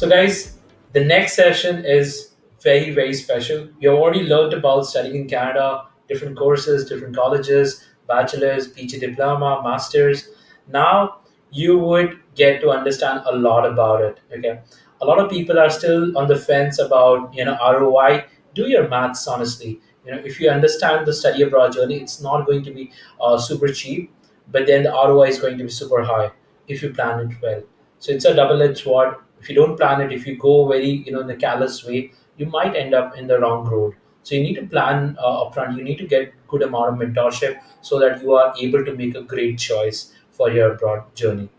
So, guys, the next session is very, very special. We have already learned about studying in Canada, different courses, different colleges, bachelor's, PG diploma, master's. Now, you would get to understand a lot about it. Okay, a lot of people are still on the fence about ROI. Do your maths honestly. If you understand the study abroad journey, it's not going to be super cheap, but then the ROI is going to be super high if you plan it well. So it's a double-edged sword. If you don't plan it, if you go very in a callous way, you might end up in the wrong road. So you need to plan upfront. You need to get good amount of mentorship so that you are able to make a great choice for your abroad journey.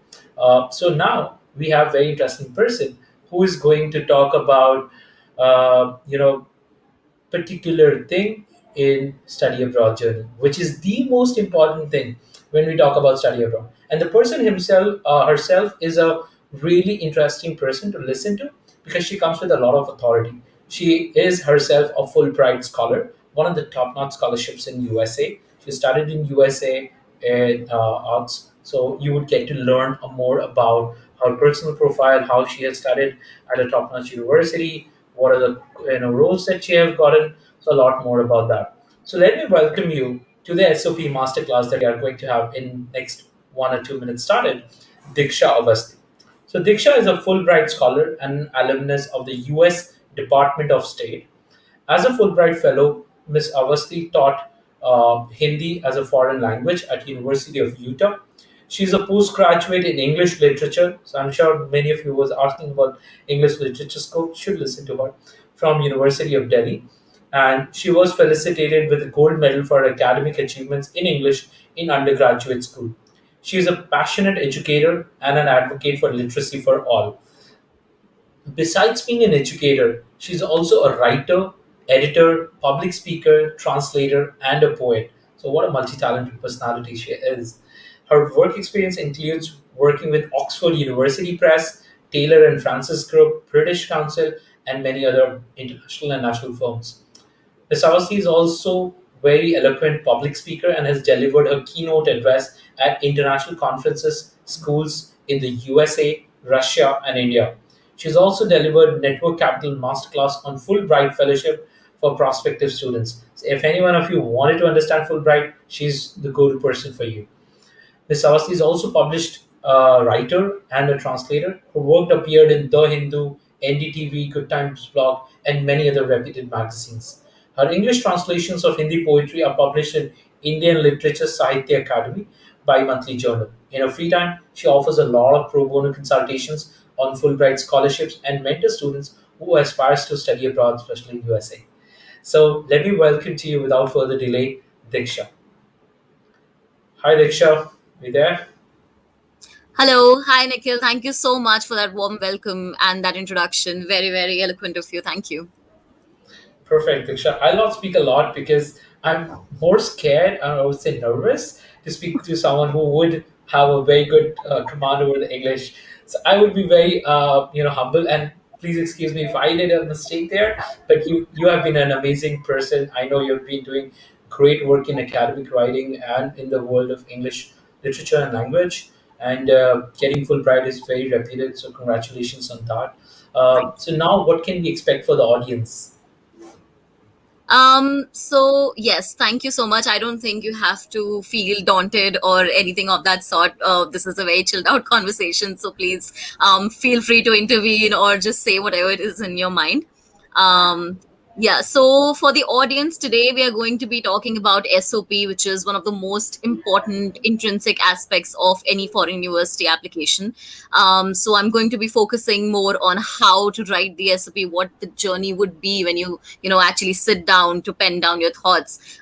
So now we have very interesting person who is going to talk about uh, you know particular thing in study abroad journey, which is the most important thing when we talk about study abroad. And the person himself, herself, is a really interesting person to listen to because she comes with a lot of authority. She is herself a Fulbright scholar, one of the top-notch scholarships in USA. She studied in USA in arts, so you would get to learn more about her personal profile, how she has studied at a top-notch university, what are the roles that she have gotten. So a lot more about that. So let me welcome you to the SOP masterclass that we are going to have in next 1 or 2 minutes started. Diksha Awasthi. So Diksha is a Fulbright scholar and alumnus of the US Department of State. As a Fulbright Fellow, Ms. Awasthi taught Hindi as a foreign language at University of Utah. She's a postgraduate in English literature, so I'm sure many of you was asking about English literature scope should listen to her from University of Delhi, and she was felicitated with a gold medal for her academic achievements in English in undergraduate school. She is a passionate educator and an advocate for literacy for all. Besides being an educator, she's also a writer, editor, public speaker, translator, and a poet. So, what a multi talented personality she is. Her work experience includes working with Oxford University Press, Taylor and Francis Group, British Council, and many other international and national firms. Ms. Awasthi is also very eloquent public speaker and has delivered her keynote address at international conferences, schools in the USA, Russia, and India. She's also delivered Network Capital Masterclass on Fulbright Fellowship for prospective students. So if any one of you wanted to understand Fulbright, she's the go-to person for you. Ms. Awasthi is also published writer and a translator. Her work appeared in The Hindu, NDTV, Good Times Blog, and many other reputed magazines. Her English translations of Hindi poetry are published in Indian Literature Sahitya Academy bi-monthly journal. In her free time, she offers a lot of pro bono consultations on Fulbright scholarships and mentors students who aspires to study abroad, especially in USA. So let me welcome to you without further delay, Diksha. Hi Diksha, you there? Hello, hi Nikhil. Thank you so much for that warm welcome and that introduction. Very, very eloquent of you. Thank you. Perfect, Diksha. I'll not speak a lot because I'm more scared, and I would say nervous, to speak to someone who would have a very good command over the English. So I would be very, humble. And please excuse me if I did a mistake there. But you have been an amazing person. I know you've been doing great work in academic writing and in the world of English literature and language. And getting Fulbright is very reputed. So congratulations on that. So now, what can we expect for the audience? So yes, thank you so much. I don't think you have to feel daunted or anything of that sort. This is a very chilled out conversation. So please, feel free to intervene or just say whatever it is in your mind. Um, yeah, so for the audience today, we are going to be talking about SOP, which is one of the most important intrinsic aspects of any foreign university application. So I'm going to be focusing more on how to write the SOP, what the journey would be when you actually sit down to pen down your thoughts,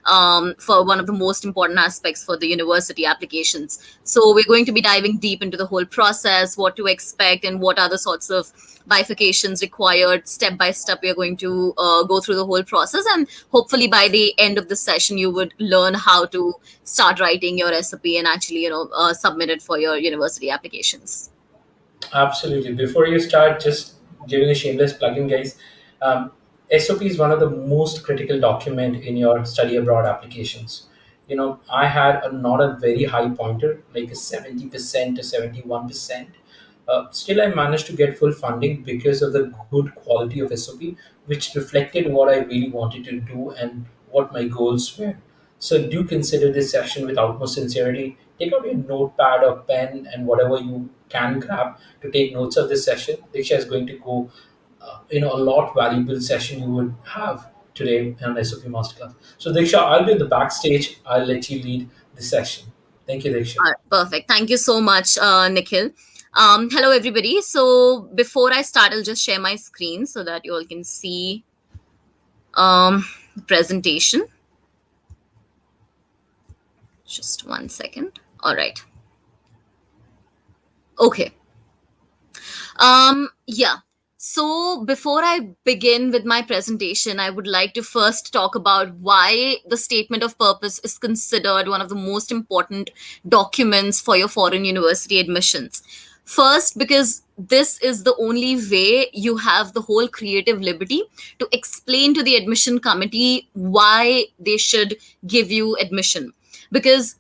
for one of the most important aspects for the university applications. So we're going to be diving deep into the whole process, what to expect, and what are the sorts of bifurcations required. Step by step, we are going to go through the whole process, and hopefully by the end of the session you would learn how to start writing your SOP and actually submit it for your university applications. Absolutely. Before you start, just giving a shameless plug-in, guys. Um, SOP is one of the most critical document in your study abroad applications. I had not a very high pointer, like a 70% to 71%. Still, I managed to get full funding because of the good quality of SOP, which reflected what I really wanted to do and what my goals were. So, do consider this session with utmost sincerity. Take out your notepad or pen and whatever you can grab to take notes of this session. Diksha is going to go, a lot valuable session you would have today in an SOP masterclass. So, Diksha, I'll be in the backstage. I'll let you lead the session. Thank you, Diksha. Perfect. Thank you so much, Nikhil. Hello, everybody. So before I start, I'll just share my screen so that you all can see the presentation. Just one second. All right. Okay. Yeah. So before I begin with my presentation, I would like to first talk about why the statement of purpose is considered one of the most important documents for your foreign university admissions. First, because this is the only way you have the whole creative liberty to explain to the admission committee why they should give you admission. Because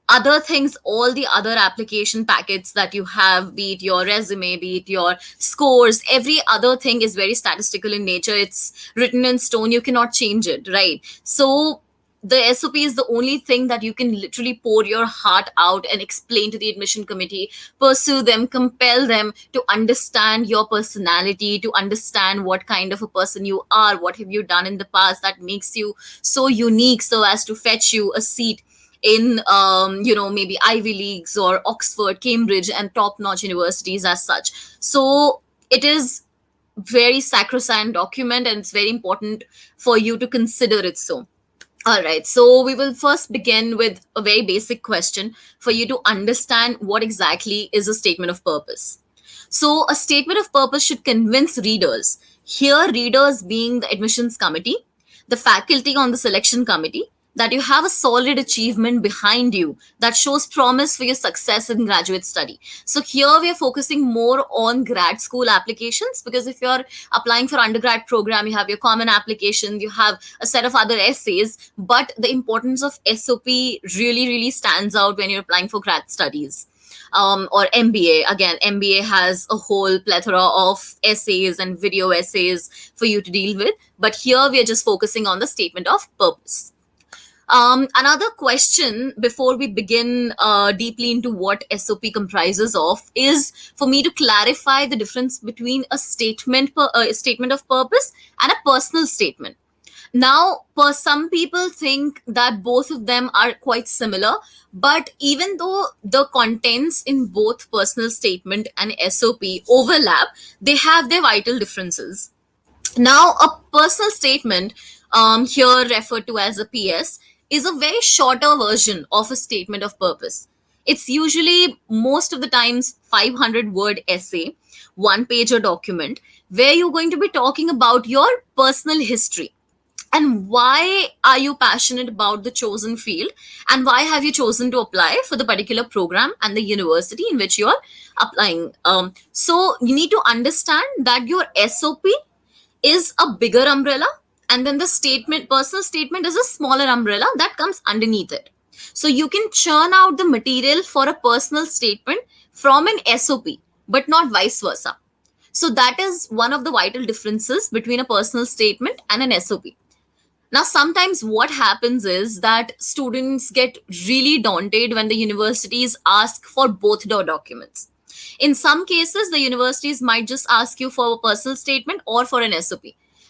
other things, all the other application packets that you have, be it your resume, be it your scores, every other thing is very statistical in nature. It's written in stone, you cannot change it, right? So the SOP is the only thing that you can literally pour your heart out and explain to the admission committee, pursue them, compel them to understand your personality, to understand what kind of a person you are, what have you done in the past that makes you so unique so as to fetch you a seat in maybe Ivy Leagues or Oxford, Cambridge, and top notch universities as such. So it is very sacrosanct document, and it's very important for you to consider it so. All right, so we will first begin with a very basic question for you to understand what exactly is a statement of purpose. So, a statement of purpose should convince readers, here, readers being the admissions committee, the faculty on the selection committee, that you have a solid achievement behind you that shows promise for your success in graduate study. So, here we are focusing more on grad school applications, because if you're applying for undergrad program, you have your common application, you have a set of other essays, but the importance of SOP really, really stands out when you're applying for grad studies. Or MBA. Again, MBA has a whole plethora of essays and video essays for you to deal with. But here we are just focusing on the statement of purpose. Another question before we begin deeply into what SOP comprises of is for me to clarify the difference between a statement of purpose and a personal statement. Now, some people think that both of them are quite similar, but even though the contents in both personal statement and SOP overlap, they have their vital differences. Now, a personal statement, here referred to as a PS, is a very shorter version of a statement of purpose. It's usually most of the times 500-word essay, one page or document, where you're going to be talking about your personal history and why are you passionate about the chosen field, and why have you chosen to apply for the particular program and the university in which you are applying. So you need to understand that your SOP is a bigger umbrella, and then the statement personal statement is a smaller umbrella that comes underneath it. So you can churn out the material for a personal statement from an SOP, but not vice versa. So that is one of the vital differences between a personal statement and an SOP. Now, sometimes what happens is that students get really daunted when the universities ask for both the documents. In some cases, the universities might just ask you for a personal statement or for an SOP.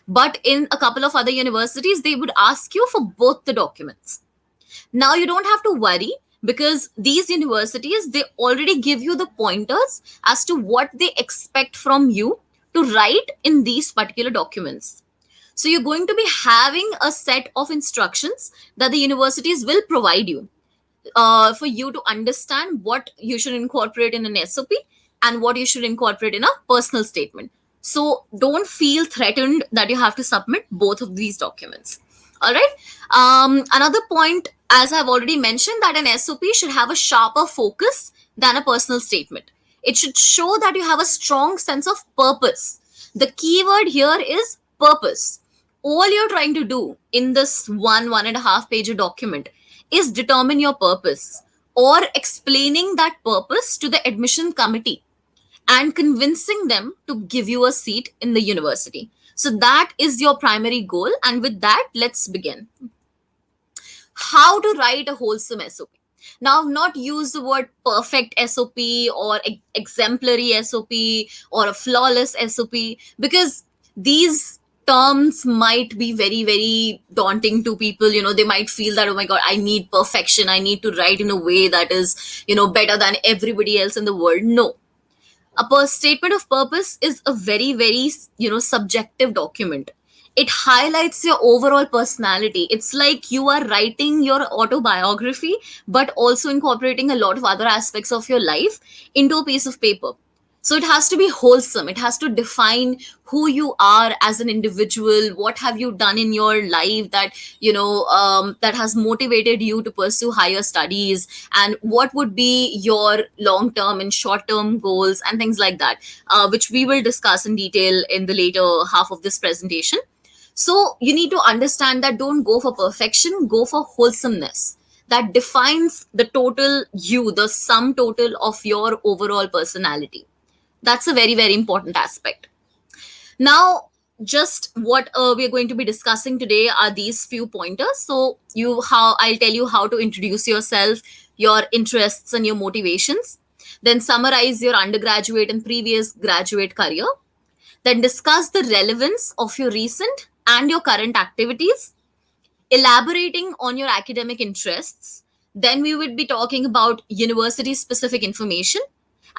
But in a couple of other universities, they would ask you for both the documents. Now, you don't have to worry, because these universities, they already give you the pointers as to what they expect from you to write in these particular documents. So you're going to be having a set of instructions that the universities will provide you for you to understand what you should incorporate in an SOP and what you should incorporate in a personal statement. So don't feel threatened that you have to submit both of these documents. All right. Another point, as I've already mentioned, that an SOP should have a sharper focus than a personal statement. It should show that you have a strong sense of purpose. The key word here is purpose. All you're trying to do in this one and a half page document is determine your purpose, or explaining that purpose to the admission committee. and convincing them to give you a seat in the university. So that is your primary goal. And with that, let's begin. How to write a wholesome SOP. Now, I've not used the word perfect SOP or exemplary SOP or a flawless SOP because these terms might be very, very daunting to people. They might feel that, oh my God, I need perfection. I need to write in a way that is, better than everybody else in the world. No, a statement of purpose is a very, very subjective document. It highlights your overall personality. It's like you are writing your autobiography but also incorporating a lot of other aspects of your life into a piece of paper. So it has to be wholesome. It has to define who you are as an individual. What have you done in your life that that has motivated you to pursue higher studies, and what would be your long term and short term goals and things like that, which we will discuss in detail in the later half of this presentation. So you need to understand that don't go for perfection, go for wholesomeness. That defines the total you, the sum total of your overall personality. That's a very, very important aspect. Now, just what we're going to be discussing today are these few pointers. So how I'll tell you how to introduce yourself, your interests and your motivations, then summarize your undergraduate and previous graduate career, then discuss the relevance of your recent and your current activities, elaborating on your academic interests. Then we would be talking about university specific information,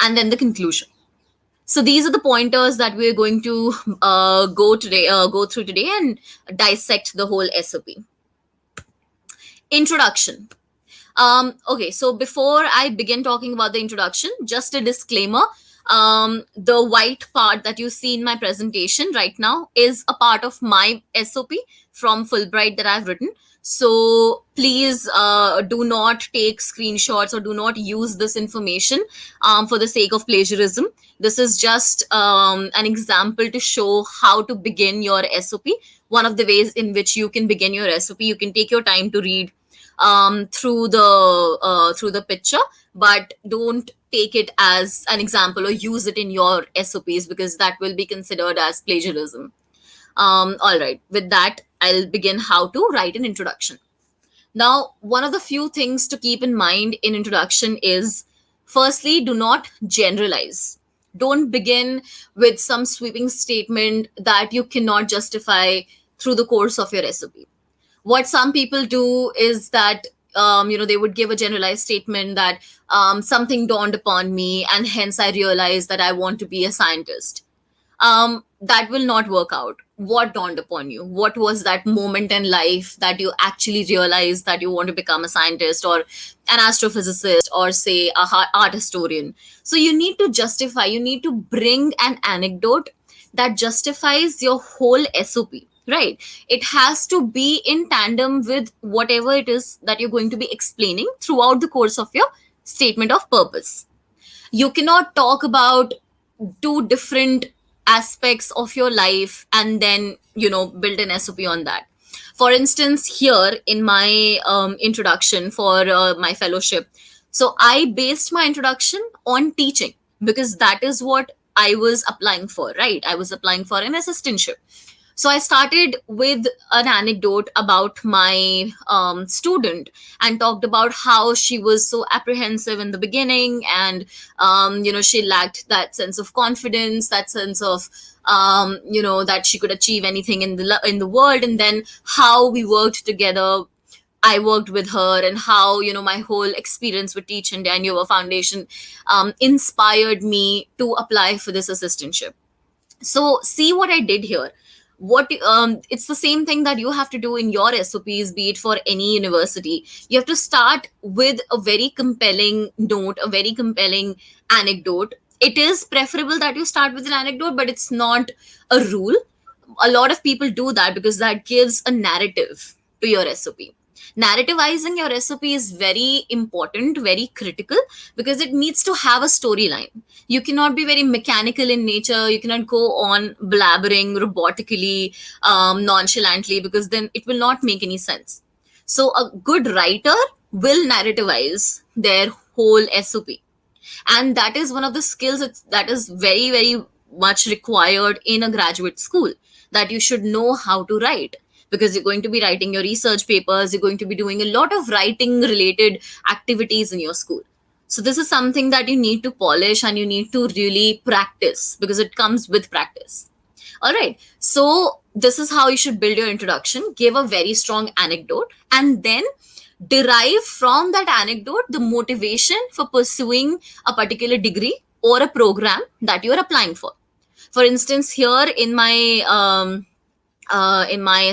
and then the conclusion. So these are the pointers that we're going to go through today and dissect the whole SOP. Introduction. Okay, so before I begin talking about the introduction, just a disclaimer. The white part that you see in my presentation right now is a part of my SOP from Fulbright that I've written. So please do not take screenshots or do not use this information for the sake of plagiarism. This is just an example to show how to begin your SOP. One of the ways in which you can begin your SOP, you can take your time to read through the picture, but don't take it as an example or use it in your SOPs because that will be considered as plagiarism. All right, with that, I'll begin how to write an introduction. Now, one of the few things to keep in mind in introduction is, firstly, do not generalize. Don't begin with some sweeping statement that you cannot justify through the course of your SOP. What some people do is that they would give a generalized statement that something dawned upon me and hence I realized that I want to be a scientist. That will not work out. What dawned upon you? What was that moment in life that you actually realized that you want to become a scientist or an astrophysicist or say a art historian? So you need to justify, you need to bring an anecdote that justifies your whole SOP, right? It has to be in tandem with whatever it is that you're going to be explaining throughout the course of your statement of purpose. You cannot talk about two different aspects of your life and then build an SOP on that. For instance, here in my introduction for my fellowship, so I based my introduction on teaching because that is what I was applying for, right? I was applying for an assistantship. So I started with an anecdote about my student and talked about how she was so apprehensive in the beginning, and she lacked that sense of confidence, that sense of that she could achieve anything in the world, and then how we worked together. I worked with her, and how my whole experience with Teach India and Yuva Foundation inspired me to apply for this assistantship. So see what I did here. What It's the same thing that you have to do in your SOPs, be it for any university. You have to start with a very compelling note, a very compelling anecdote. It is preferable that you start with an anecdote, but it's not a rule. A lot of people do that because that gives a narrative to your SOP. Narrativizing your SOP is very important, very critical, because it needs to have a storyline. You cannot be very mechanical in nature. You cannot go on blabbering robotically, nonchalantly, because then it will not make any sense. So a good writer will narrativize their whole SOP. And that is one of the skills that is very, very much required in a graduate school, that you should know how to write, because you're going to be writing your research papers, you're going to be doing a lot of writing related activities in your school. So this is something that you need to polish and you need to really practice, because it comes with practice. All right. So this is how you should build your introduction. Give a very strong anecdote, and then derive from that anecdote the motivation for pursuing a particular degree or a program that you are applying for. For instance, here in my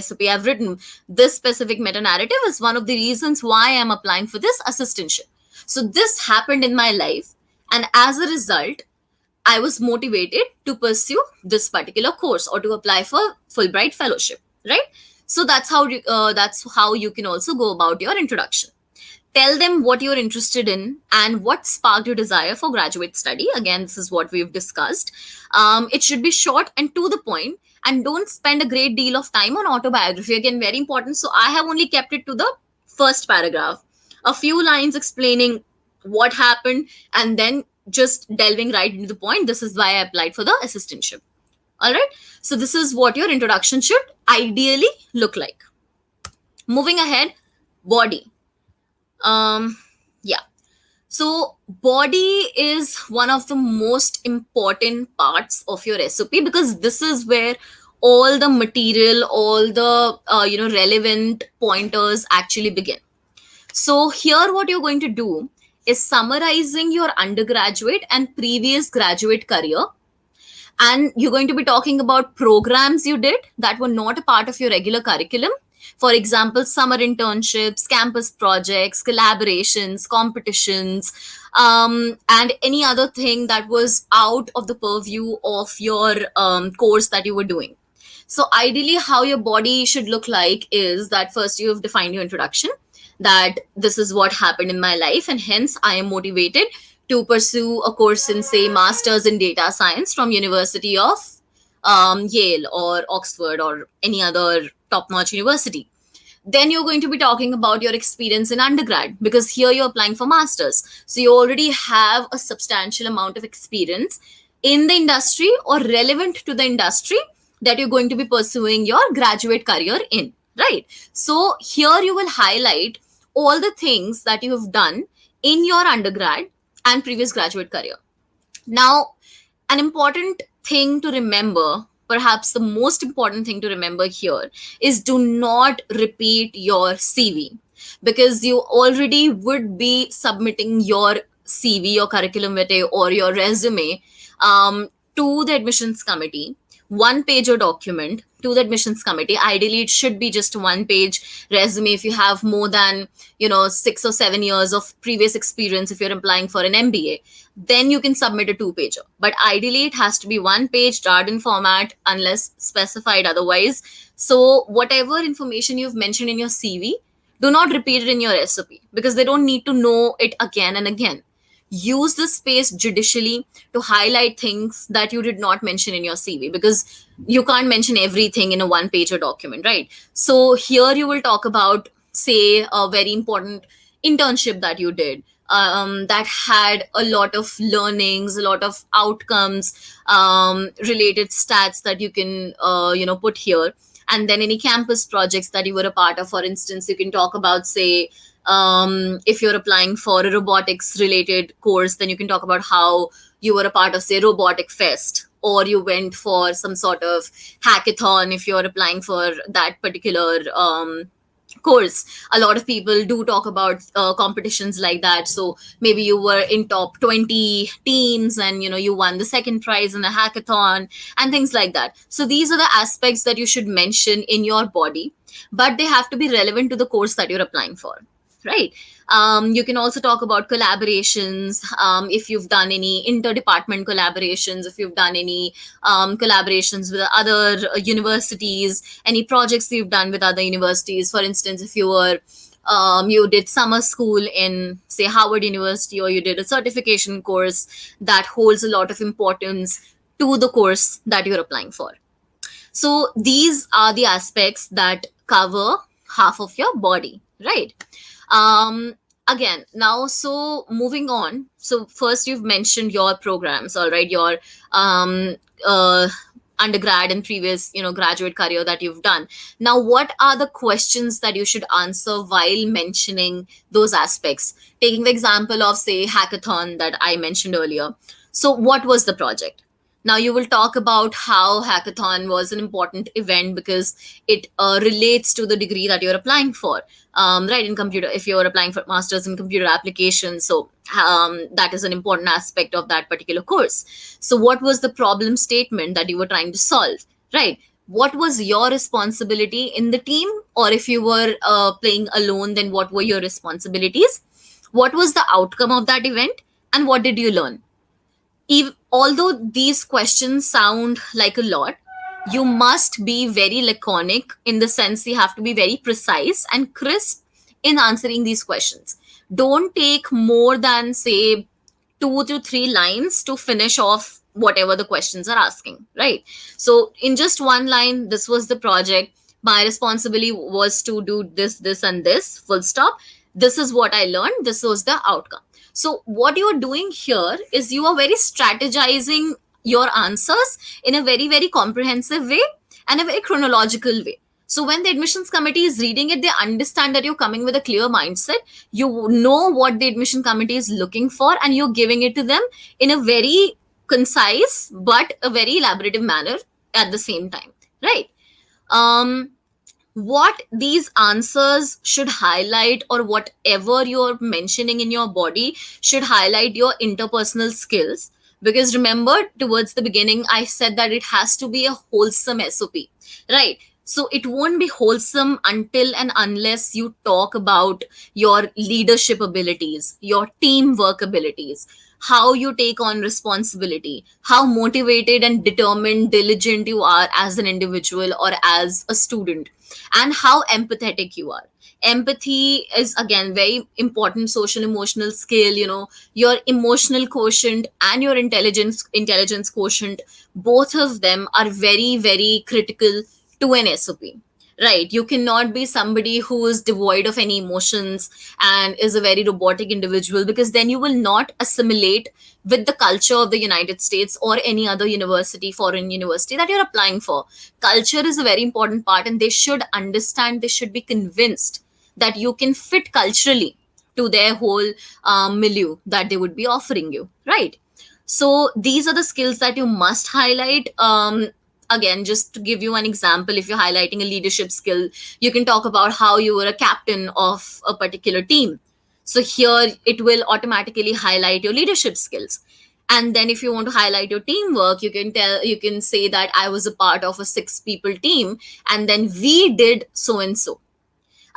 SOP, I've written this specific meta narrative is one of the reasons why I'm applying for this assistantship. So this happened in my life, and as a result, I was motivated to pursue this particular course or to apply for Fulbright fellowship, right? So that's how you can also go about your introduction. Tell them what you're interested in and what sparked your desire for graduate study. Again, this is what we've discussed. It should be short and to the point, and don't spend a great deal of time on autobiography. Again, very important. So I have only kept it to the first paragraph, a few lines explaining what happened, and then just delving right into the point. This is why I applied for the assistantship. All right. So this is what your introduction should ideally look like. Moving ahead, body. Yeah. So body is one of the most important parts of your SOP, because this is where all the material, all the relevant pointers actually begin. So here what you're going to do is summarizing your undergraduate and previous graduate career, and you're going to be talking about programs you did that were not a part of your regular curriculum. For example, summer internships, campus projects, collaborations, competitions, and any other thing that was out of the purview of your course that you were doing. So ideally, how your body should look like is that first you have defined your introduction, that this is what happened in my life, and hence I am motivated to pursue a course in, say, masters in data science from University of Yale or Oxford or any other top-notch university. Then you're going to be talking about your experience in undergrad, because here you're applying for masters, so you already have a substantial amount of experience in the industry or relevant to the industry that you're going to be pursuing your graduate career in, right? So here you will highlight all the things that you have done in your undergrad and previous graduate career. Now, an important thing to remember, perhaps the most important thing to remember here, is do not repeat your CV, because you already would be submitting your CV, your curriculum vitae, or your resume to the admissions committee, one page or document to the admissions committee. Ideally it should be just one page resume if you have more than 6 or 7 years of previous experience. If you're applying for an MBA, then you can submit a two pager, but ideally it has to be one page Darden format unless specified otherwise. So whatever information you've mentioned in your CV, do not repeat it in your SOP, because they don't need to know it again and again. Use this space judicially to highlight things that you did not mention in your CV, because you can't mention everything in a one page or document, right? So here you will talk about, say, a very important internship that you did, that had a lot of learnings, a lot of outcomes, related stats that you can put here. And then any campus projects that you were a part of. For instance, you can talk about, say, if you're applying for a robotics related course, then you can talk about how you were a part of, say, robotic fest, or you went for some sort of hackathon if you're applying for that particular course. A lot of people do talk about competitions like that. So maybe you were in top 20 teams, and you won the second prize in a hackathon and things like that. So these are the aspects that you should mention in your body, but they have to be relevant to the course that you're applying for, right? You can also talk about collaborations, if you've done any interdepartment collaborations, if you've done any collaborations with other universities, any projects you've done with other universities. For instance, if you did summer school in, say, Harvard University, or you did a certification course that holds a lot of importance to the course that you're applying for. So these are the aspects that cover half of your body, right? Again, now, so moving on, so first you've mentioned your programs, all right, your um uh undergrad and previous, graduate career that you've done. Now, what are the questions that you should answer while mentioning those aspects? Taking the example of, say, hackathon that I mentioned earlier. So what was the project? Now you will talk about how hackathon was an important event because it relates to the degree that you're applying for, right, in computer, if you're applying for masters in computer applications. So that is an important aspect of that particular course. So what was the problem statement that you were trying to solve, right? What was your responsibility in the team, or if you were playing alone, then what were your responsibilities? What was the outcome of that event, and what did you learn? Although these questions sound like a lot, you must be very laconic, in the sense you have to be very precise and crisp in answering these questions. Don't take more than, say, 2 to 3 lines to finish off whatever the questions are asking, right? So in just one line, this was the project, my responsibility was to do this, this, and this, full stop. This is what I learned, this was the outcome. So what you're doing here is you are very strategizing your answers in a very, very comprehensive way and a very chronological way. So when the admissions committee is reading it, they understand that you're coming with a clear mindset. You know what the admission committee is looking for, and you're giving it to them in a very concise but a very elaborative manner at the same time, right? um what these answers should highlight, or whatever you're mentioning in your body, should highlight your interpersonal skills. Because remember, towards the beginning I said that it has to be a wholesome SOP, right? So it won't be wholesome until and unless you talk about your leadership abilities, your teamwork abilities, how you take on responsibility, how motivated and determined, diligent you are as an individual or as a student, and how empathetic you are. Empathy is again very important social emotional skill. Your emotional quotient and your intelligence quotient, both of them are very, very critical to an SOP, right? You cannot be somebody who is devoid of any emotions and is a very robotic individual, because then you will not assimilate with the culture of the United States or any other university, foreign university that you're applying for. Culture is a very important part, and they should understand, they should be convinced that you can fit culturally to their whole milieu that they would be offering you, right? So these are the skills that you must highlight. Again, just to give you an example, if you're highlighting a leadership skill, you can talk about how you were a captain of a particular team. So here it will automatically highlight your leadership skills. And then if you want to highlight your teamwork, you can say that I was a part of a 6 people team, and then we did so and so.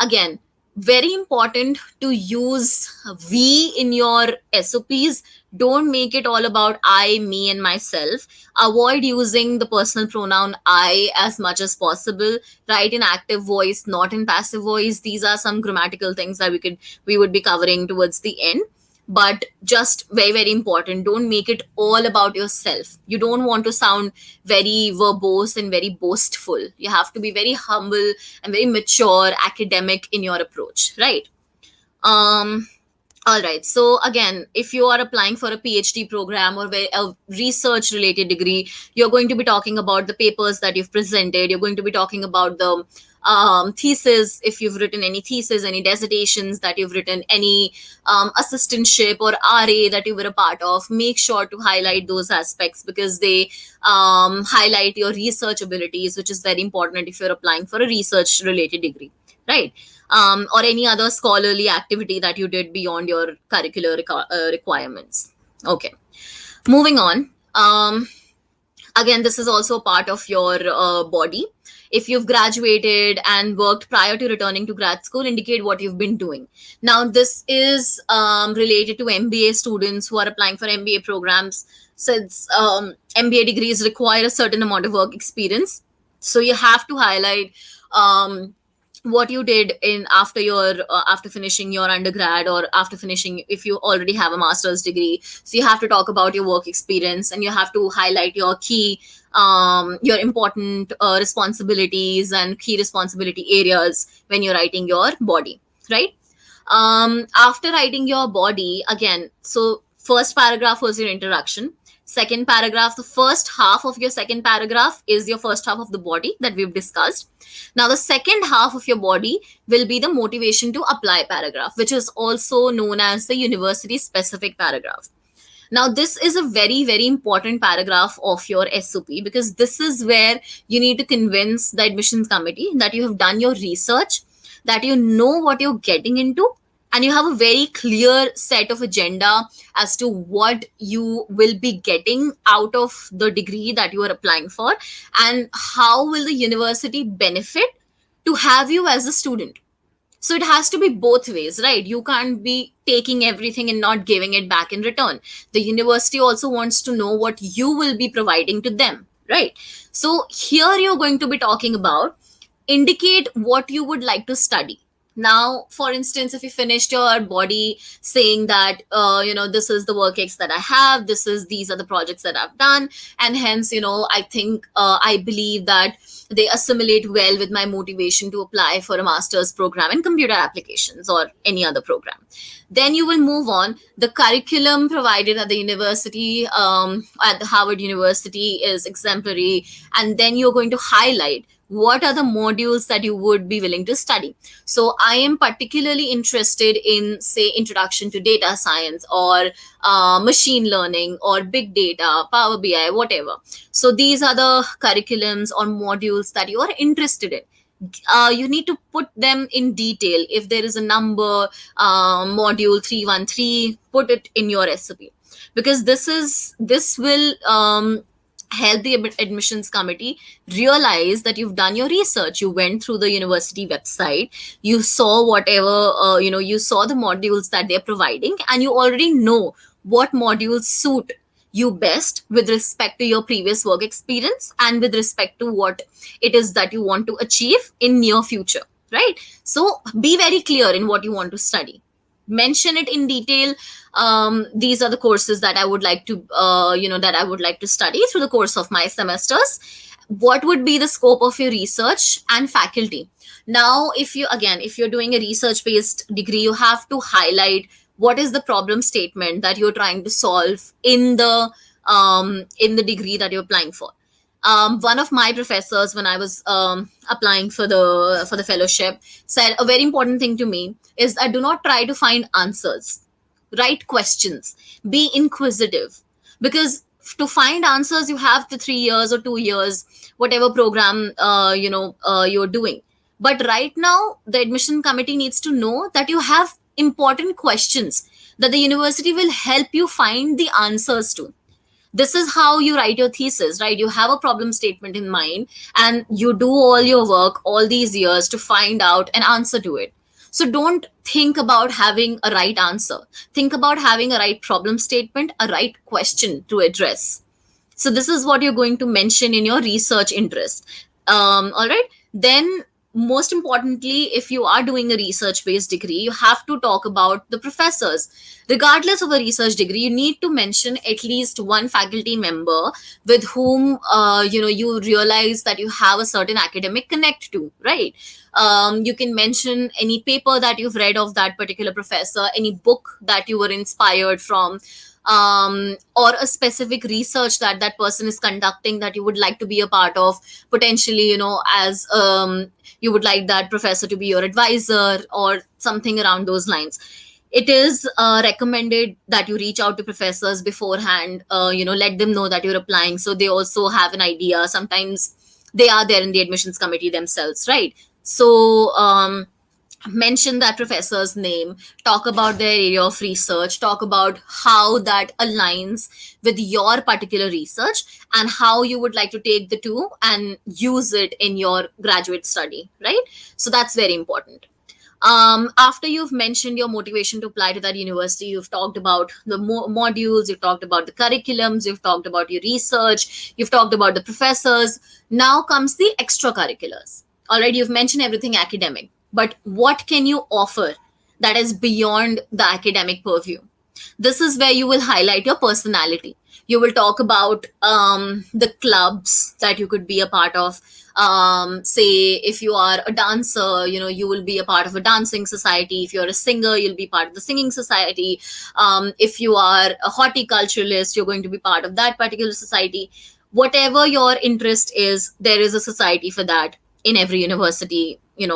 Again, very important to use we in your SOPs. Don't make it all about I, me, and myself. Avoid using the personal pronoun I as much as possible. Write in active voice, not in passive voice. These are some grammatical things that we would be covering towards the end. But just very, very important, don't make it all about yourself. You don't want to sound very verbose and very boastful. You have to be very humble and very mature academic in your approach, right? um all right. So again, if you are applying for a PhD program or a research related degree, you're going to be talking about the papers that you've presented. You're going to be talking about the thesis, if you've written any thesis, any dissertations that you've written, any assistantship or RA that you were a part of. Make sure to highlight those aspects, because they highlight your research abilities, which is very important if you're applying for a research related degree, right? Or any other scholarly activity that you did beyond your curricular requirements. Okay, moving on. Again, this is also part of your body. If you've graduated and worked prior to returning to grad school, indicate what you've been doing. Now, this is related to MBA students who are applying for MBA programs, since MBA degrees require a certain amount of work experience. So you have to highlight what you did in after your after finishing your undergrad, or after finishing, if you already have a master's degree. So you have to talk about your work experience, and you have to highlight your key your important responsibilities and key responsibility areas when you're writing your body, right? After writing your body again, so first paragraph was your introduction. Second paragraph, the first half of your second paragraph is your first half of the body that we've discussed. Now the second half of your body will be the motivation to apply paragraph, which is also known as the university specific paragraph. Now, this is a very, very important paragraph of your SOP, because this is where you need to convince the admissions committee that you have done your research, that you know what you're getting into, and you have a very clear set of agenda as to what you will be getting out of the degree that you are applying for, and how will the university benefit to have you as a student. So it has to be both ways, right? You can't be taking everything and not giving it back in return. The university also wants to know what you will be providing to them, right? So here you're going to be talking about, indicate what you would like to study. Now, for instance, if you finished your body saying that, this is the work ex that I have, these are the projects that I've done, and hence, I think, I believe that they assimilate well with my motivation to apply for a master's program in computer applications or any other program. Then you will move on. The curriculum provided at the university, at the Harvard University, is exemplary. And then you're going to highlight what are the modules that you would be willing to study. So I am particularly interested in, say, introduction to data science, or machine learning, or big data, Power BI, whatever. So these are the curriculums or modules that you are interested in. You need to put them in detail. If there is a number, module 313, put it in your recipe, because this will help the admissions committee realize that you've done your research. You went through the university website, you saw whatever, you saw the modules that they're providing, and you already know what modules suit you best with respect to your previous work experience, and with respect to what it is that you want to achieve in near future, right? So be very clear in what you want to study, mention it in detail. These are the courses that I would like to that I would like to study through the course of my semesters. What would be the scope of your research and faculty? Now, if you're doing a research based degree, you have to highlight what is the problem statement that you're trying to solve in the degree that you're applying for. One of my professors, when I was applying for the fellowship, said a very important thing to me is that do not try to find answers, write questions, be inquisitive, because to find answers you have the 3 years or 2 years, whatever program you're doing. But right now the admission committee needs to know that you have important questions that the university will help you find the answers to. This is how you write your thesis, right? You have a problem statement in mind, and you do all your work all these years to find out an answer to it. So don't think about having a right answer. Think about having a right problem statement, a right question to address. So this is what you're going to mention in your research interest. All right. Then, most importantly, if you are doing a research based degree, you have to talk about the professors. Regardless of a research degree, you need to mention at least one faculty member with whom you realize that you have a certain academic connect to, right? You can mention any paper that you've read of that particular professor, any book that you were inspired from, or a specific research that that person is conducting that you would like to be a part of, potentially, as you would like that professor to be your advisor or something around those lines. It is recommended that you reach out to professors beforehand, let them know that you're applying, so they also have an idea. Sometimes they are there in the admissions committee themselves, right? So mention that professor's name, talk about their area of research, talk about how that aligns with your particular research, and how you would like to take the two and use it in your graduate study, right? So that's very important. After you've mentioned your motivation to apply to that university, you've talked about the modules, you've talked about the curriculums, you've talked about your research, you've talked about the professors. Now comes the extracurriculars. Already you've mentioned everything academic, but what can you offer that is beyond the academic purview? This is where you will highlight your personality. You will talk about the clubs that you could be a part of. Say if you are a dancer, you will be a part of a dancing society. If you're a singer, you'll be part of the singing society. If you are a horticulturalist, you're going to be part of that particular society. Whatever your interest is, there is a society for that in every university, in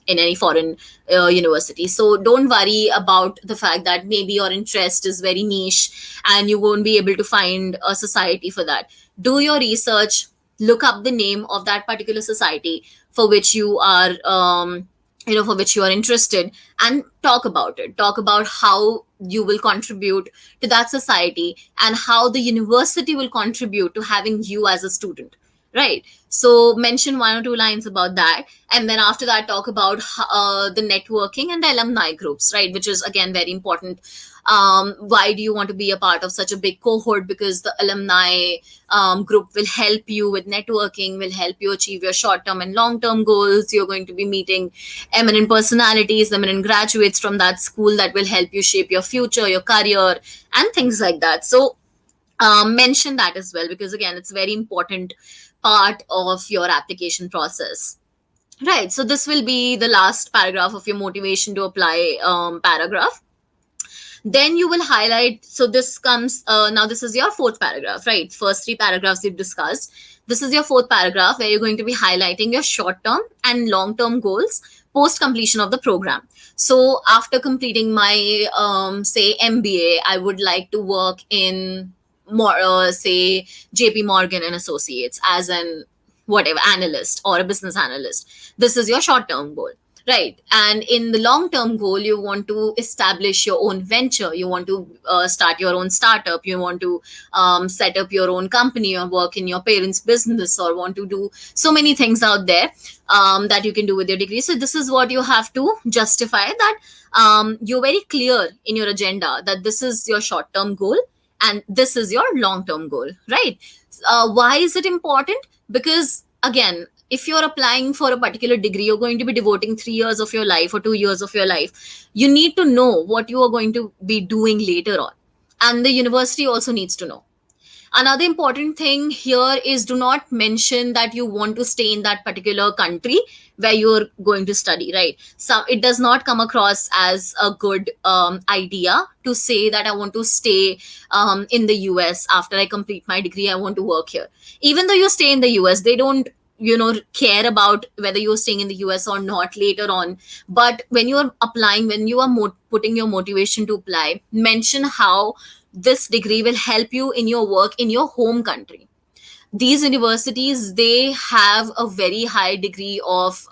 any foreign university. So don't worry about the fact that maybe your interest is very niche and you won't be able to find a society for that. Do your research, look up the name of that particular society for which you are for which you are interested, and talk about it. Talk about how you will contribute to that society and how the university will contribute to having you as a student, right? So mention one or two lines about that, and then after that talk about the networking and the alumni groups, right, which is again very important. Why do you want to be a part of such a big cohort? Because the alumni group will help you with networking, will help you achieve your short term and long term goals. You're going to be meeting eminent personalities, eminent graduates from that school that will help you shape your future, your career, and things like that. So mention that as well, because again, it's a very important part of your application process. Right. So this will be the last paragraph of your motivation to apply paragraph. Then you will highlight. So this comes now. This is your fourth paragraph, right? First three paragraphs we've discussed. This is your fourth paragraph where you're going to be highlighting your short term and long term goals post completion of the program. So after completing my say MBA, I would like to work in more say JP Morgan and Associates as an whatever analyst or a business analyst. This is your short term goal, right? And in the long term goal, you want to establish your own venture. You want to start your own startup. You want to set up your own company or work in your parents business, or want to do so many things out there that you can do with your degree. So this is what you have to justify, that you're very clear in your agenda that this is your short term goal and this is your long term goal, right? Why is it important? Because again, if you're applying for a particular degree, you're going to be devoting 3 years of your life or 2 years of your life. You need to know what you are going to be doing later on, and the university also needs to know. Another important thing here is, do not mention that you want to stay in that particular country where you're going to study, right? So it does not come across as a good idea to say that I want to stay in the US after I complete my degree. I want to work here. Even though you stay in the US, they don't care about whether you're staying in the US or not later on. But when you're applying, when you are putting your motivation to apply, mention how this degree will help you in your work in your home country. These universities, they have a very high degree of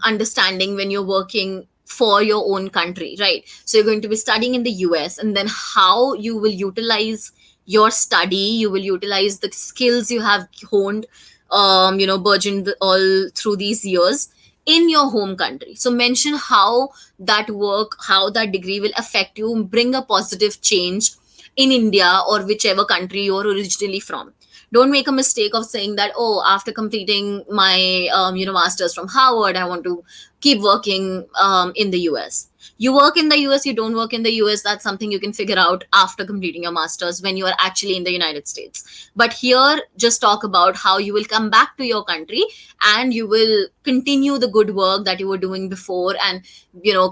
understanding when you're working for your own country, right? So you're going to be studying in the US, and then how you will utilize your study, you will utilize the skills you have honed, burgeoned all through these years in your home country. So mention how that work, how that degree will affect you, bring a positive change in India or whichever country you're originally from. Don't make a mistake of saying that, oh, after completing my masters from Harvard, I want to keep working in the US. You work in the US, you don't work in the US, that's something you can figure out after completing your masters when you are actually in the United States. But here, just talk about how you will come back to your country and you will continue the good work that you were doing before, and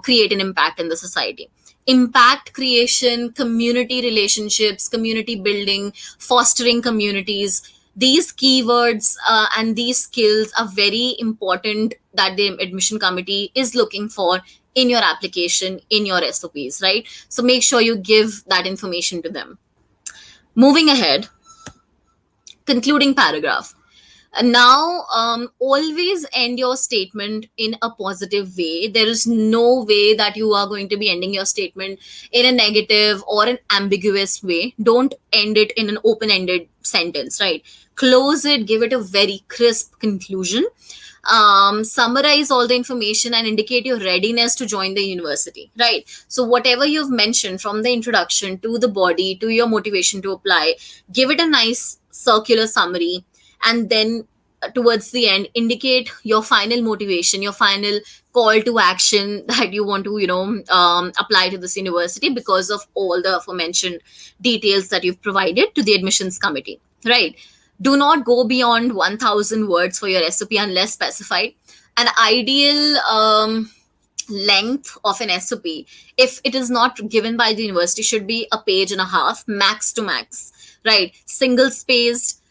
create an impact in the society. Impact creation, community relationships, community building, fostering communities, these keywords and these skills are very important that the admission committee is looking for in your application, in your SOPs, right? So make sure you give that information to them. Moving ahead, concluding paragraph. And now, always end your statement in a positive way. There is no way that you are going to be ending your statement in a negative or an ambiguous way. Don't end it in an open ended sentence, right? Close it, give it a very crisp conclusion. Summarize all the information and indicate your readiness to join the university, right? So whatever you've mentioned from the introduction to the body to your motivation to apply, give it a nice circular summary, and then towards the end, indicate your final motivation, your final call to action that you want to, apply to this university because of all the aforementioned details that you've provided to the admissions committee, right? Do not go beyond 1000 words for your SOP unless specified. An ideal length of an SOP, if it is not given by the university, should be a page and a half, max to max, right? Single spaced.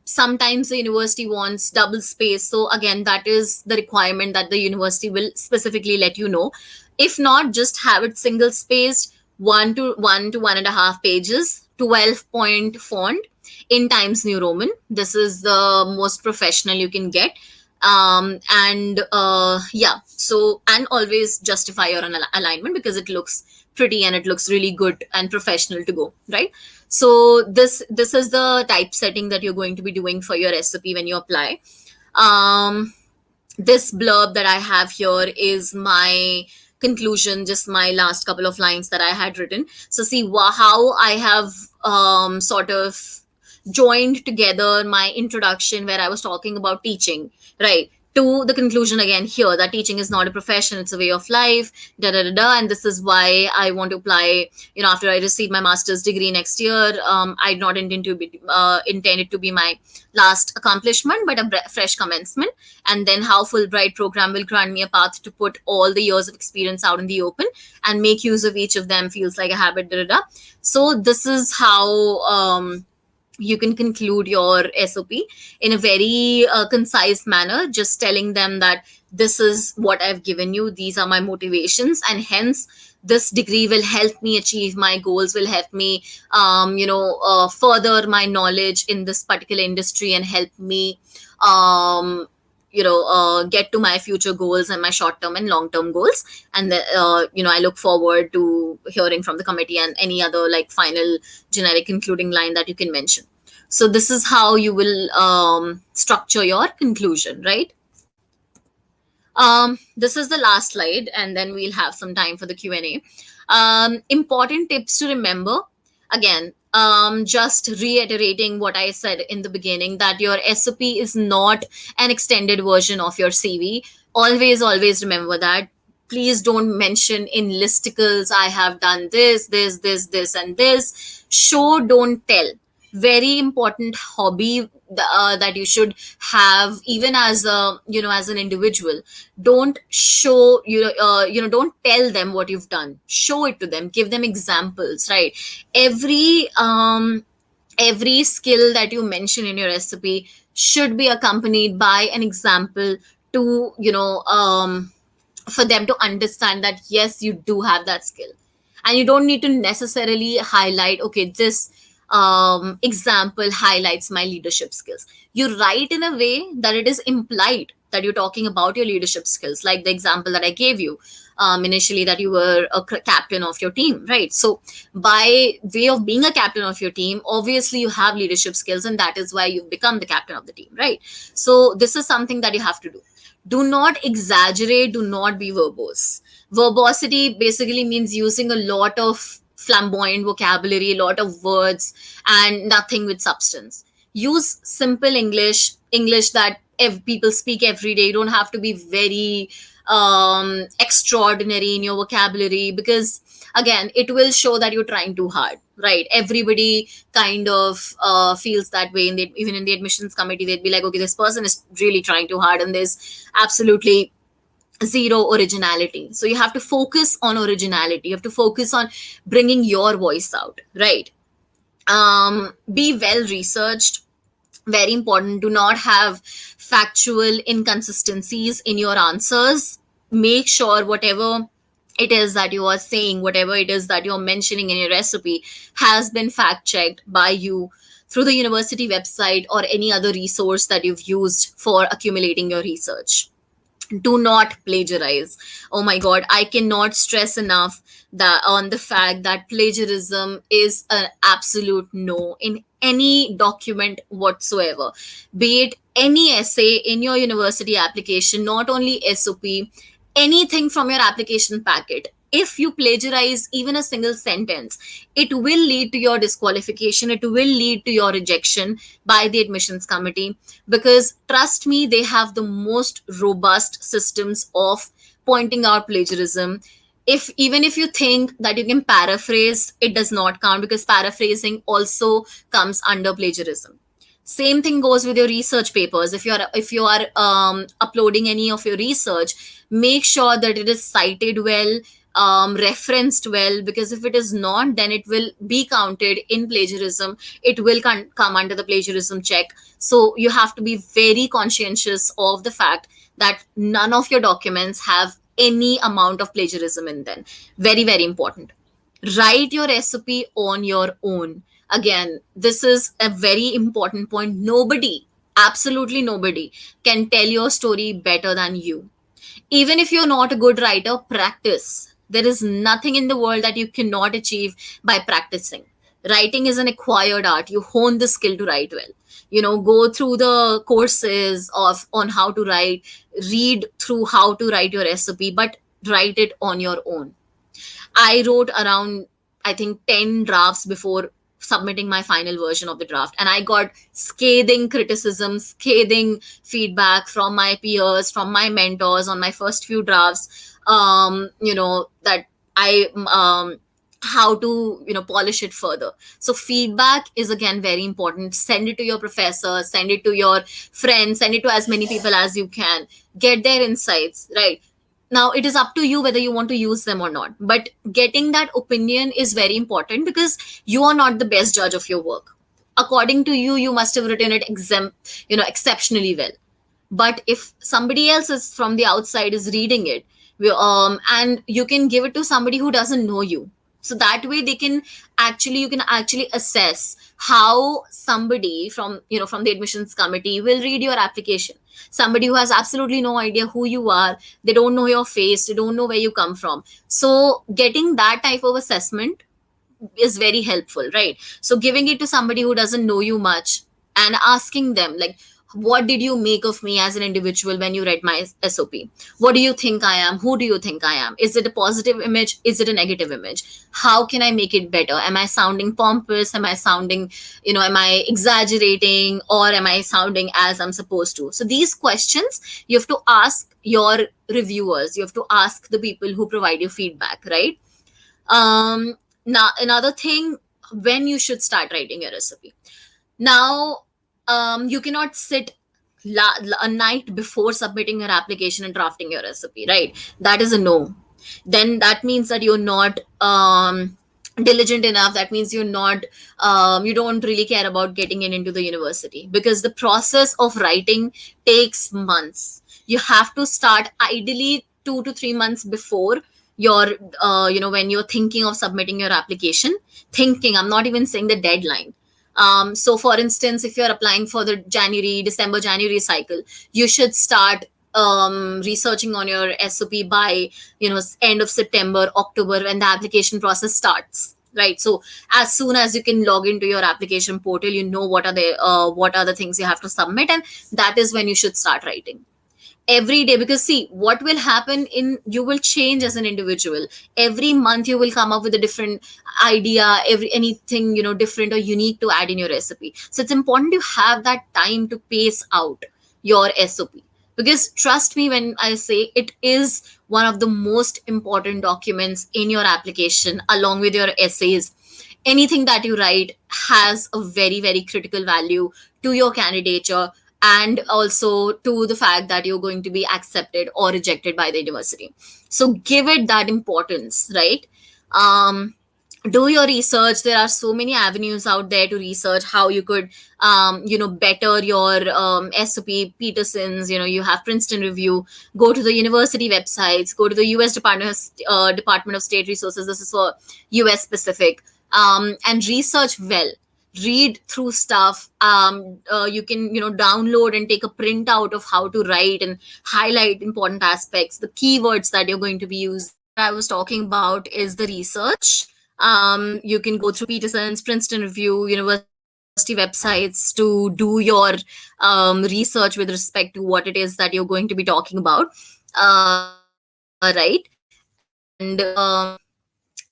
Sometimes the university wants double space. So again, that is the requirement that the university will specifically let you know. If not, just have it single spaced, one and a half pages, 12-point font in Times New Roman. This is the most professional you can get. And yeah, so, and always justify your alignment because it looks pretty and it looks really good and professional to go, right? So this is the typesetting that you're going to be doing for your SOP when you apply. This blurb that I have here is my conclusion, just my last couple of lines that I had written. So see how I have sort of joined together my introduction where I was talking about teaching, right? To the conclusion again here that teaching is not a profession, it's a way of life, da da da da. And this is why I want to apply, after I receive my master's degree next year. I not intend it to be my last accomplishment, but a fresh commencement. And then how Fulbright program will grant me a path to put all the years of experience out in the open and make use of each of them feels like a habit, da da da. So this is how you can conclude your SOP in a very concise manner, just telling them that this is what I've given you, these are my motivations, and hence this degree will help me achieve my goals, will help me, further my knowledge in this particular industry and help me, get to my future goals and my short term and long term goals. And I look forward to hearing from the committee and any other like final generic concluding line that you can mention. So this is how you will structure your conclusion, right? This is the last slide, and then we'll have some time for the Q&A. Important tips to remember. Again, just reiterating what I said in the beginning, that your SOP is not an extended version of your CV. Always remember that. Please don't mention in listicles, I have done this, and this. Show, don't tell. Very important hobby that you should have, even as a, as an individual. Don't show, don't tell them what you've done. Show it to them, give them examples, right? Every skill that you mention in your recipe should be accompanied by an example to, for them to understand that yes, you do have that skill. And you don't need to necessarily highlight, okay, this example highlights my leadership skills. You write in a way that it is implied that you're talking about your leadership skills, like the example that I gave you initially, that you were a captain of your team, right? So by way of being a captain of your team, obviously you have leadership skills, and that is why you've become the captain of the team, right? So this is something that you have to do. Do not exaggerate, do not be verbose. Verbosity basically means using a lot of flamboyant vocabulary, a lot of words, and nothing with substance. Use simple English that people speak every day. You don't have to be very extraordinary in your vocabulary, because again, it will show that you're trying too hard, right? Everybody kind of feels that way. Even in the admissions committee, they'd be like, okay, this person is really trying too hard, and there's absolutely zero originality. So you have to focus on originality. You have to focus on bringing your voice out, right? Be well researched. Very important. Do not have factual inconsistencies in your answers. Make sure whatever it is that you are saying, whatever it is that you're mentioning in your recipe, has been fact checked by you through the university website or any other resource that you've used for accumulating your research. Do not plagiarize. Oh my god, I cannot stress enough that on the fact that plagiarism is an absolute no in any document whatsoever. Be it any essay in your university application, not only SOP, anything from your application packet. if you plagiarize even a single sentence, it will lead to your disqualification, it will lead to your rejection by the admissions committee. Because trust me, they have the most robust systems of pointing out plagiarism. If even if you think that you can paraphrase, it does not count, because paraphrasing also comes under plagiarism. Same thing goes with your research papers. If you are uploading any of your research, make sure that it is cited well, referenced well, because if it is not, then it will be counted in plagiarism. It will come under the plagiarism check. So you have to be very conscientious of the fact that none of your documents have any amount of plagiarism in them. Very, very important. Write your recipe on your own. Again, this is a very important point. Nobody, absolutely nobody, can tell your story better than you. Even if you're not a good writer, practice. There is nothing in the world that you cannot achieve by practicing. Writing is an acquired art. You hone the skill to write well. Go through the courses of on how to write, read through how to write your recipe, but write it on your own. I wrote around, I think, 10 drafts before submitting my final version of the draft. And I got scathing criticism, scathing feedback from my peers, from my mentors on my first few drafts, that how to, polish it further. So feedback is again very important. Send it to your professor, send it to your friends, send it to as many people as you can. Get their insights, right? Now it is up to you whether you want to use them or not, but getting that opinion is very important, because you are not the best judge of your work. According to you, you must have written it exceptionally well. But if somebody else is from the outside is reading it, and you can give it to somebody who doesn't know you, so that way you can actually assess how somebody from the admissions committee will read your application. Somebody who has absolutely no idea who you are, they don't know your face, they don't know where you come from. So getting that type of assessment is very helpful, right? So giving it to somebody who doesn't know you much and asking them, like, what did you make of me as an individual when you read my SOP? What do you think I am? Who do you think I am? Is it a positive image? Is it a negative image? How can I make it better? Am I sounding pompous? Am I sounding, am I exaggerating, or am I sounding as I'm supposed to? So these questions you have to ask your reviewers, you have to ask the people who provide you feedback, right? Now another thing, when you should start writing your recipe. Now, you cannot sit a night before submitting your application and drafting your recipe, right? That is a no. Then that means that you're not diligent enough. That means you don't really care about getting into the university, because the process of writing takes months. You have to start ideally 2 to 3 months before your when you're thinking of submitting your application. Thinking, I'm not even saying the deadline. So for instance, if you're applying for the January cycle, you should start researching on your SOP by end of September, October, when the application process starts, right? So as soon as you can log into your application portal, what are the things you have to submit, and that is when you should start writing every day. Because see, what will happen, in you will change as an individual. Every month you will come up with a different idea, every anything different or unique to add in your recipe. So it's important to have that time to pace out your SOP. Because trust me when I say, it is one of the most important documents in your application, along with your essays. Anything that you write has a very, very critical value to your candidature, and also to the fact that you're going to be accepted or rejected by the university. So give it that importance, right? um, do your research. There are so many avenues out there to research how you could better your SOP. Peterson's, you have Princeton review. Go to the university websites, go to the US Department of State Resources. This is for US specific. And research well, read through stuff. You can download and take a printout of how to write and highlight important aspects, the keywords that you're going to be using. I was talking about is the research. You can go through Peterson's, Princeton review, university websites to do your research with respect to what it is that you're going to be talking about, right? And And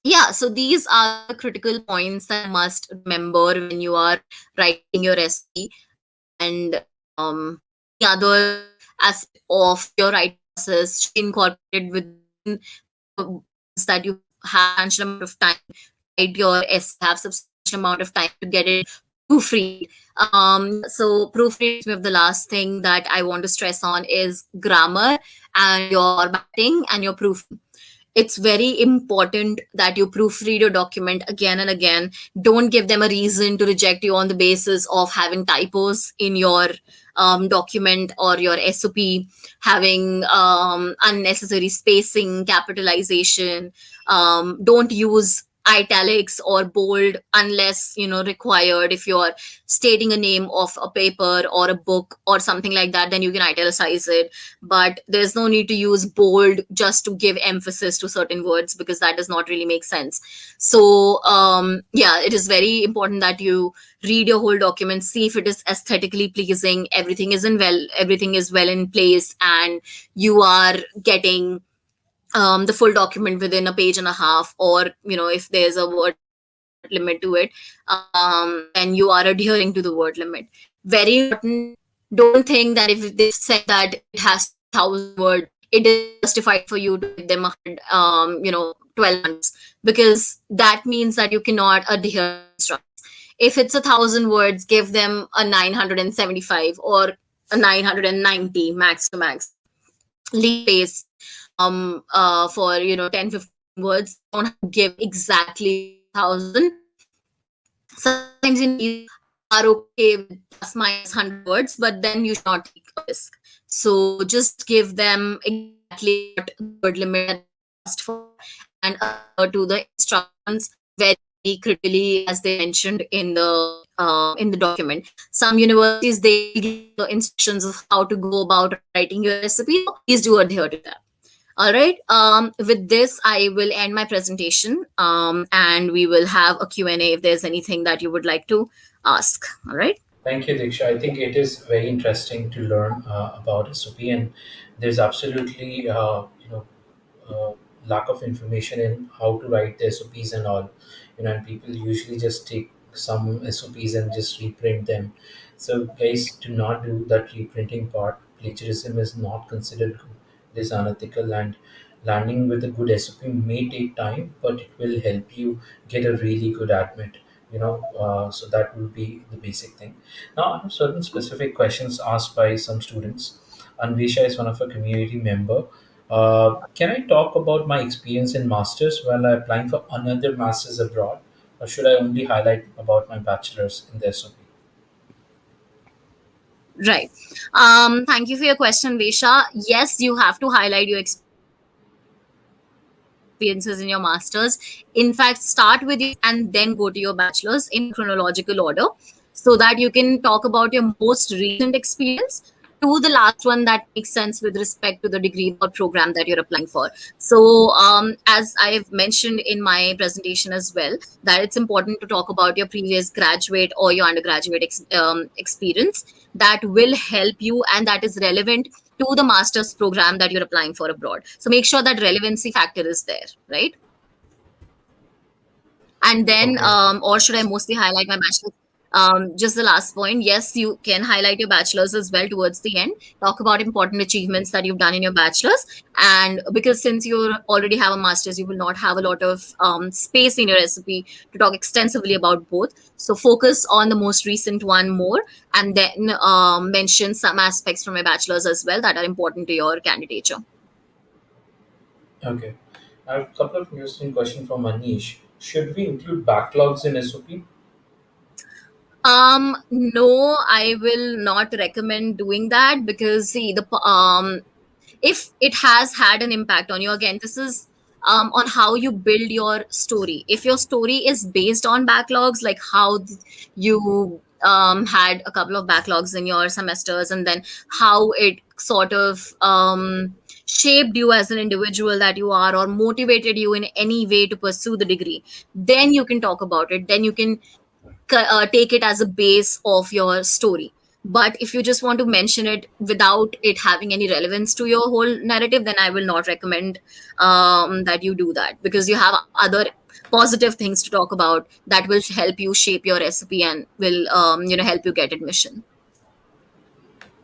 yeah, so these are the critical points that you must remember when you are writing your SOP. And any other aspect of your writing process should be incorporated within the ones that you have substantial amount of time to write your essay, have substantial amount of time to get it proofread. So proofread is the last thing that I want to stress on is grammar and your batting and your proofing. It's very important that you proofread your document again and again. Don't give them a reason to reject you on the basis of having typos in your document or your SOP, having unnecessary spacing, capitalization. Don't use italics or bold unless required. If you're stating a name of a paper or a book or something like that, then you can italicize it, but there's no need to use bold just to give emphasis to certain words, because that does not really make sense. So yeah, it is very important that you read your whole document, see if it is aesthetically pleasing, everything is well in place, and you are getting the full document within a page and a half, or if there's a word limit to it, then you are adhering to the word limit. Very important. Don't think that if they've said that it has to be 1,000 words, it is justified for you to give them 100, 12 months, because that means that you cannot adhere to the instructions. If it's 1,000 words, give them a 975 or a 990 max to max. Leave space for 10, 15 words. You don't have to give exactly 1,000. Sometimes these are okay with plus minus 100 words, but then you should not take a risk. So just give them exactly what the word limit that they asked for, and adhere to the instructions very critically, as they mentioned in the document. Some universities, they will give the instructions of how to go about writing your recipe. So please do adhere to that. All right. With this, I will end my presentation, and we will have a Q&A if there's anything that you would like to ask. All right. Thank you, Diksha. I think it is very interesting to learn about SOP, and there's absolutely lack of information in how to write the SOPs and all. And people usually just take some SOPs and just reprint them. So, guys, do not do that reprinting part. Plagiarism is not considered good. It is unethical, and landing with a good SOP may take time, but it will help you get a really good admit. So that will be the basic thing. Now, I have certain specific questions asked by some students. Anvisha is one of a community member. Can I talk about my experience in masters while I'm applying for another masters abroad, or should I only highlight about my bachelor's in the SOP? Right. Thank you for your question, Vesha. Yes, you have to highlight your experiences in your masters. In fact, start with your masters and then go to your bachelor's in a chronological order, so that you can talk about your most recent experience to the last one that makes sense with respect to the degree or program that you're applying for. So, as I have mentioned in my presentation as well, that it's important to talk about your previous graduate or your undergraduate experience that will help you and that is relevant to the master's program that you're applying for abroad. So make sure that relevancy factor is there, right? And then Okay. or should I mostly highlight my bachelor's? Just the last point, yes, you can highlight your bachelor's as well towards the end. Talk about important achievements that you've done in your bachelor's, and because since you already have a master's, you will not have a lot of space in your recipe to talk extensively about both. So focus on the most recent one more, and then mention some aspects from your bachelor's as well that are important to your candidature. Okay. I have a couple of interesting questions from Manish. Should we include backlogs in SOP? No, I will not recommend doing that, because see if it has had an impact on you, again, this is on how you build your story. If your story is based on backlogs, like how you had a couple of backlogs in your semesters, and then how it sort of shaped you as an individual that you are, or motivated you in any way to pursue the degree, then you can talk about it, then you can take it as a base of your story. But if you just want to mention it without it having any relevance to your whole narrative, then I will not recommend that you do that, because you have other positive things to talk about that will help you shape your recipe and will help you get admission.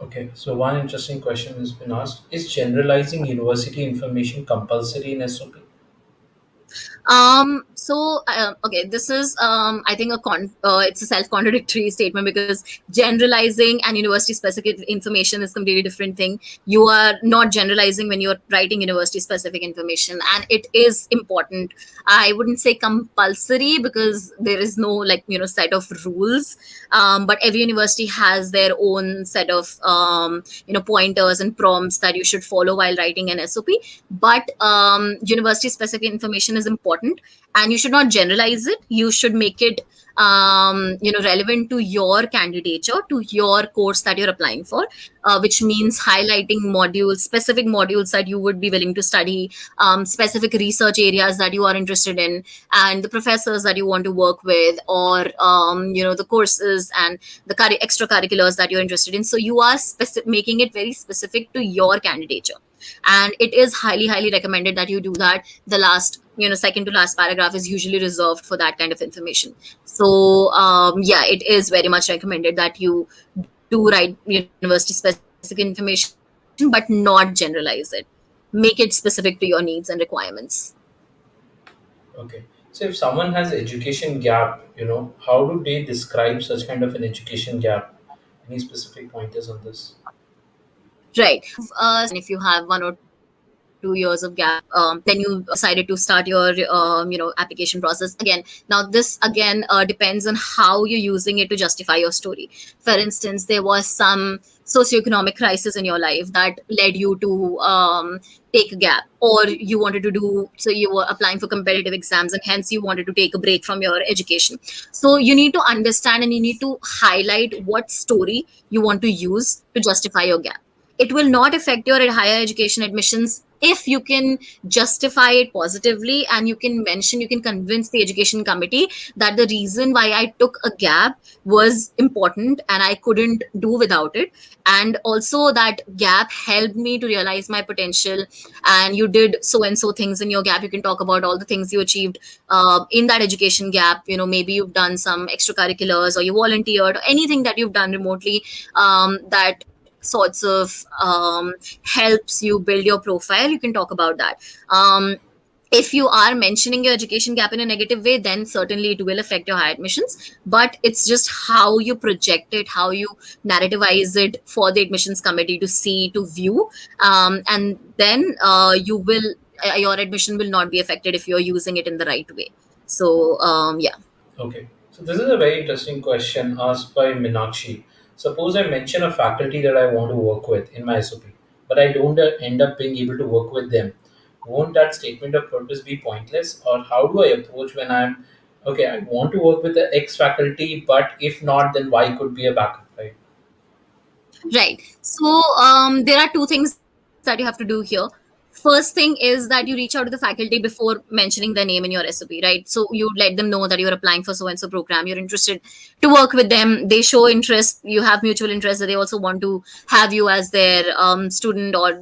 Okay, so one interesting question has been asked: is generalizing university information compulsory in SOP? Okay, this is I think it's a self contradictory statement, because generalizing and university specific information is completely different thing. You are not generalizing when you're writing university specific information, and it is important. I wouldn't say compulsory, because there is no, like, set of rules. But every university has their own set of pointers and prompts that you should follow while writing an SOP. But university specific information is important, and you should not generalize it. You should make it relevant to your candidature, to your course that you're applying for, which means highlighting modules, specific modules that you would be willing to study, specific research areas that you are interested in, and the professors that you want to work with, or the courses and the extracurriculars that you're interested in. So you are making it very specific to your candidature, and it is highly recommended that you do that. The last, second to last paragraph is usually reserved for that kind of information. So yeah, it is very much recommended that you do write university specific information, but not generalize it. Make it specific to your needs and requirements. Okay, so if someone has education gap, how do they describe such kind of an education gap? Any specific pointers on this? Right. And if you have 1 or 2 years of gap, then you decided to start your application process again. Now this again depends on how you're using it to justify your story. For instance, there was some socioeconomic crisis in your life that led you to take a gap, or you wanted to do, so you were applying for competitive exams, and hence you wanted to take a break from your education. So you need to understand, and you need to highlight what story you want to use to justify your gap. It will not affect your higher education admissions if you can justify it positively, and you can convince the education committee that the reason why I took a gap was important and I couldn't do without it, and also that gap helped me to realize my potential. And you did so and so things in your gap. You can talk about all the things you achieved in that education gap. Maybe you've done some extracurriculars, or you volunteered, or anything that you've done remotely that sorts of helps you build your profile. You can talk about that. If you are mentioning your education gap in a negative way, then certainly it will affect your higher admissions. But it's just how you project it, how you narrativize it for the admissions committee to see, to view, and then you will your admission will not be affected if you're using it in the right way. So yeah. Okay, so this is a very interesting question asked by Minakshi. Suppose I mention a faculty that I want to work with in my SOP, but I don't end up being able to work with them. Won't that statement of purpose be pointless? Or how do I approach when I'm okay? I want to work with the X faculty, but if not, then Y could be a backup, right? Right. So there are two things that you have to do here. First thing is that you reach out to the faculty before mentioning their name in your SOP, right? So you let them know that you're applying for so and so program. You're interested to work with them. They show interest. You have mutual interest that they also want to have you as their student, or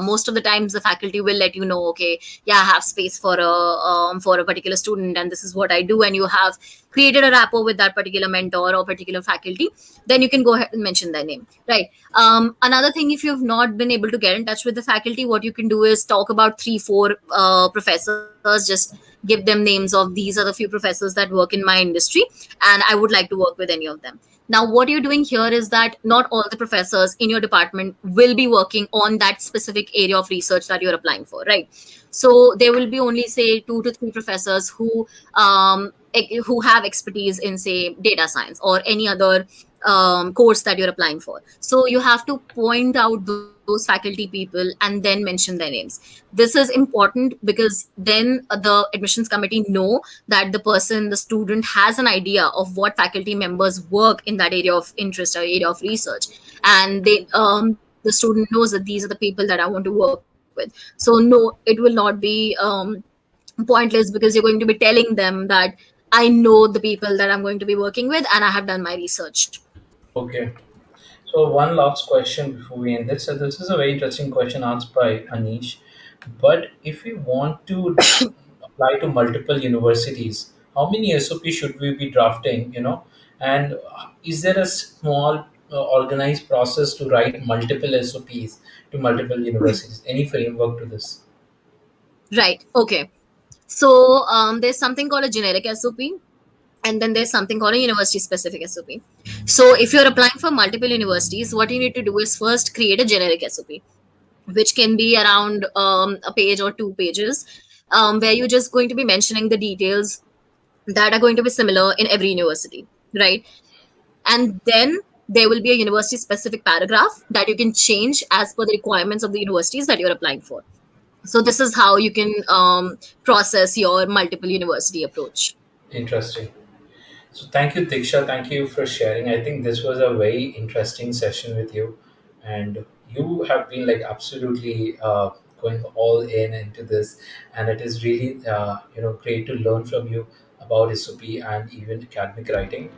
most of the times the faculty will let you know, okay, yeah, I have space for a particular student, and this is what I do, and you have created a rapport with that particular mentor or particular faculty. Then you can go ahead and mention their name, right? Another thing, if you've not been able to get in touch with the faculty, what you can do is talk about 3 4 professors. Just give them names of, these are the few professors that work in my industry, and I would like to work with any of them. Now what you're doing here is that not all the professors in your department will be working on that specific area of research that you're applying for, right? So there will be only, say, 2 to 3 professors who have expertise in, say, data science or any other course that you're applying for. So you have to point out those faculty people and then mention their names. This is important because then the admissions committee know that the person, the student, has an idea of what faculty members work in that area of interest or area of research, and the student knows that these are the people that I want to work with. So no, it will not be pointless, because you're going to be telling them that I know the people that I'm going to be working with, and I have done my research. Okay. So one last question before we end this. So this is a very interesting question asked by Anish. But if we want to apply to multiple universities, how many SOP should we be drafting? And is there a small organized process to write multiple SOPs to multiple universities? Any framework to this? Right. Okay. So there's something called a generic SOP, and then there's something called a university specific SOP. So if you're applying for multiple universities, what you need to do is first create a generic SOP, which can be around a page or 2 pages, where you're just going to be mentioning the details that are going to be similar in every university, right? And then there will be a university specific paragraph that you can change as per the requirements of the universities that you're applying for. So this is how you can process your multiple university approach. Interesting. So thank you, Diksha. Thank you for sharing. I think this was a very interesting session with you, and you have been like absolutely going all in into this, and it is really great to learn from you about SOP and even academic writing.